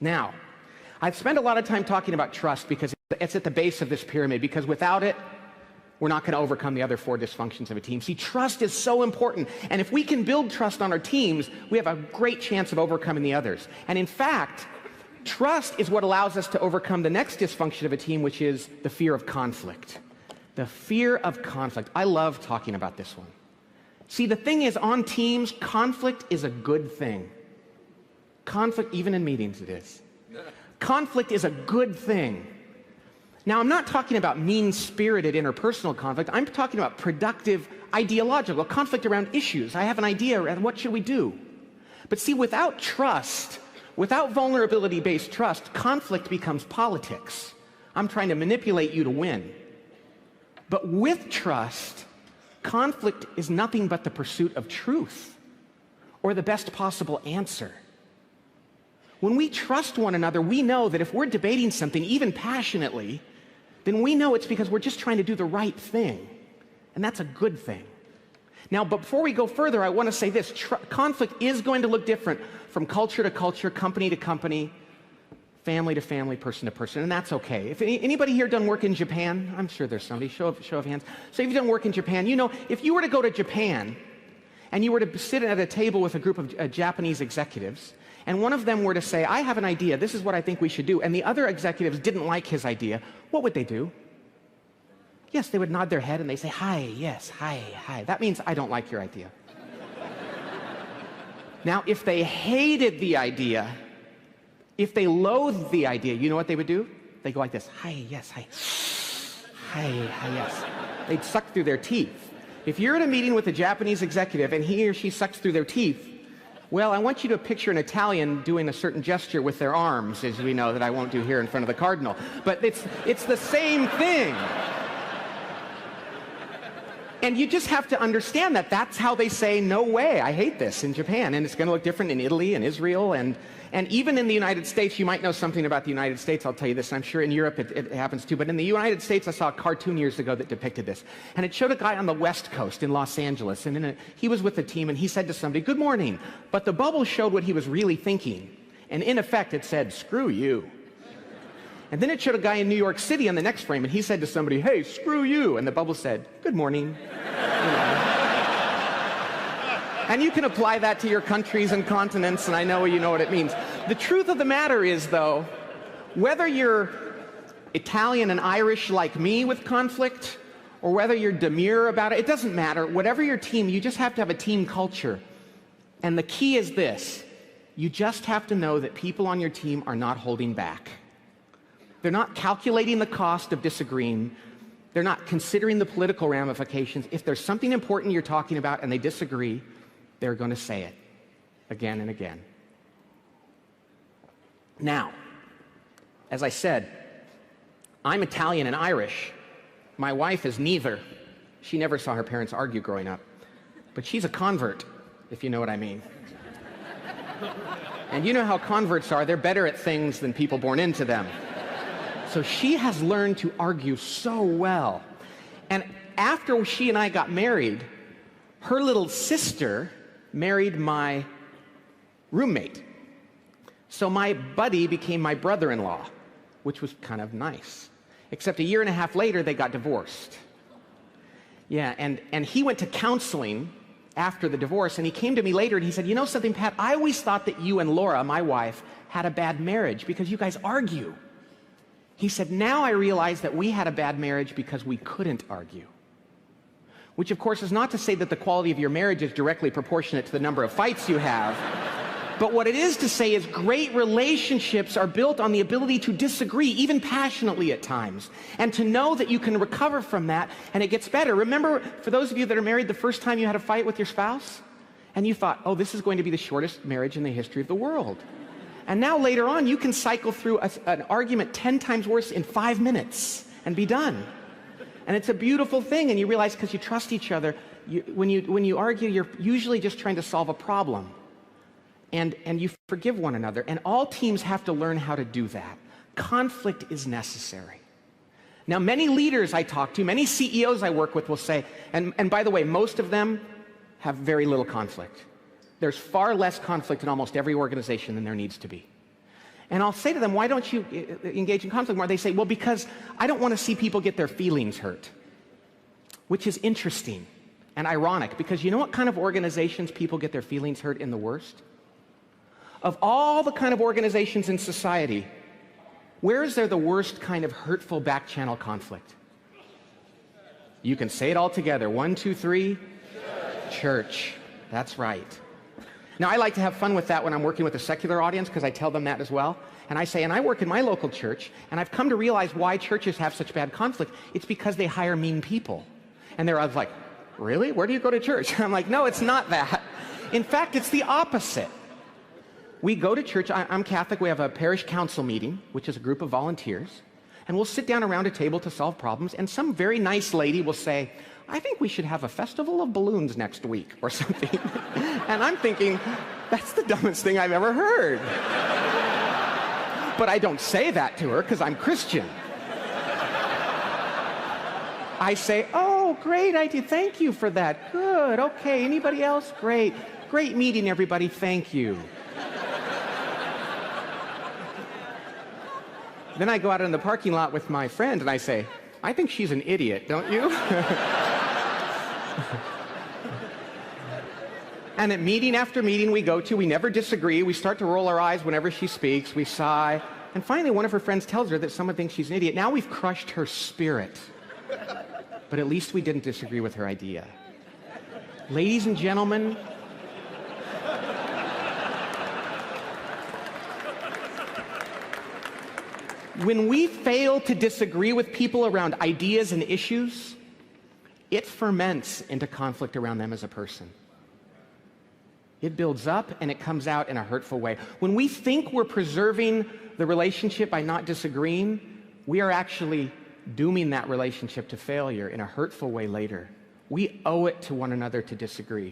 Now, I've spent a lot of time talking about trust because it's at the base of this pyramid, because without it, we're not going to overcome the other 4 dysfunctions of a team. See, trust is so important, and if we can build trust on our teams, we have a great chance of overcoming the others. And in fact, trust is what allows us to overcome the next dysfunction of a team, which is the fear of conflict. The fear of conflict. I love talking about this one. See, the thing is, on teams, conflict is a good thing. Conflict, even in meetings, it is. Conflict is a good thing. Now, I'm not talking about mean-spirited interpersonal conflict. I'm talking about productive, ideological conflict around issues. I have an idea, and what should we do? But see, without trust, without vulnerability-based trust, conflict becomes politics. I'm trying to manipulate you to win. But with trust, conflict is nothing but the pursuit of truth or the best possible answer. When we trust one another, we know that if we're debating something, even passionately, then we know it's because we're just trying to do the right thing. And that's a good thing. Now, but before we go further, I want to say this. Conflict is going to look different from culture to culture, company to company, family to family, person to person, and that's okay. If anybody here done work in Japan? I'm sure there's somebody. Show of hands. So if you've done work in Japan, you know, if you were to go to Japan and you were to sit at a table with a group of Japanese executives, and one of them were to say, I have an idea, this is what I think we should do, and the other executives didn't like his idea, what would they do? Yes, they would nod their head and they say, hi, yes, hi, hi. That means I don't like your idea. Now, if they hated the idea, if they loathed the idea, you know what they would do? They go like this, hi, yes, hi, hi, hi, yes. They'd suck through their teeth. If you're at a meeting with a Japanese executive and he or she sucks through their teeth, well, I want you to picture an Italian doing a certain gesture with their arms, as we know that I won't do here in front of the cardinal. But it's the same thing. And you just have to understand that that's how they say, no way, I hate this in Japan. And it's going to look different in Italy and Israel. And even in the United States, you might know something about the United States. I'll tell you this. I'm sure in Europe it happens too. But in the United States, I saw a cartoon years ago that depicted this. And it showed a guy on the West Coast in Los Angeles. And he was with the team, and he said to somebody, good morning. But the bubble showed what he was really thinking. And in effect, it said, screw you. And then it showed a guy in New York City on the next frame, and he said to somebody, hey, screw you. And the bubble said, good morning. And you can apply that to your countries and continents, and I know you know what it means. The truth of the matter is, though, whether you're Italian and Irish like me with conflict, or whether you're demure about it, it doesn't matter. Whatever your team, you just have to have a team culture. And the key is this. You just have to know that people on your team are not holding back. They're not calculating the cost of disagreeing. They're not considering the political ramifications. If there's something important you're talking about and they disagree, they're going to say it again and again. Now, as I said, I'm Italian and Irish. My wife is neither. She never saw her parents argue growing up. But she's a convert, if you know what I mean. And you know how converts are. They're better at things than people born into them. So she has learned to argue so well. And after she and I got married, her little sister married my roommate. So my buddy became my brother-in-law, which was kind of nice. Except a year and a half later, they got divorced. Yeah, and he went to counseling after the divorce, and he came to me later and he said, you know something, Pat, I always thought that you and Laura, my wife, had a bad marriage because you guys argue. He said, now I realize that we had a bad marriage because we couldn't argue. Which, of course, is not to say that the quality of your marriage is directly proportionate to the number of fights you have. But what it is to say is great relationships are built on the ability to disagree, even passionately at times, and to know that you can recover from that, and it gets better. Remember, for those of you that are married, the first time you had a fight with your spouse, and you thought, oh, this is going to be the shortest marriage in the history of the world. And now later on, you can cycle through an argument 10 times worse in 5 minutes and be done. And it's a beautiful thing, and you realize because you trust each other, when you argue, you're usually just trying to solve a problem. And you forgive one another. And all teams have to learn how to do that. Conflict is necessary. Now, many leaders I talk to, many CEOs I work with will say, and by the way, most of them have very little conflict. There's far less conflict in almost every organization than there needs to be. And I'll say to them, why don't you engage in conflict more? They say, well, because I don't want to see people get their feelings hurt, which is interesting and ironic, because you know what kind of organizations people get their feelings hurt in the worst? Of all the kind of organizations in society, where is there the worst kind of hurtful back-channel conflict? You can say it all together. 1, 2, 3. Church. That's right. Now, I like to have fun with that when I'm working with a secular audience, because I tell them that as well. And I say, and I work in my local church, and I've come to realize why churches have such bad conflict. It's because they hire mean people. And they're like, really? Where do you go to church? I'm like, no, it's not that. In fact, it's the opposite. We go to church. I'm Catholic. We have a parish council meeting, which is a group of volunteers. And we'll sit down around a table to solve problems. And some very nice lady will say, I think we should have a festival of balloons next week or something. And I'm thinking, that's the dumbest thing I've ever heard. But I don't say that to her because I'm Christian. I say, oh, great idea. Thank you for that. Good. Okay. Anybody else? Great. Great meeting, everybody. Thank you. Then I go out in the parking lot with my friend and I say, I think she's an idiot, don't you? And at meeting after meeting we go to, we never disagree. We start to roll our eyes whenever she speaks. We sigh. And finally, one of her friends tells her that someone thinks she's an idiot. Now we've crushed her spirit. But at least we didn't disagree with her idea. Ladies and gentlemen, when we fail to disagree with people around ideas and issues, it ferments into conflict around them as a person. It builds up and it comes out in a hurtful way. When we think we're preserving the relationship by not disagreeing, we are actually dooming that relationship to failure in a hurtful way later. We owe it to one another to disagree.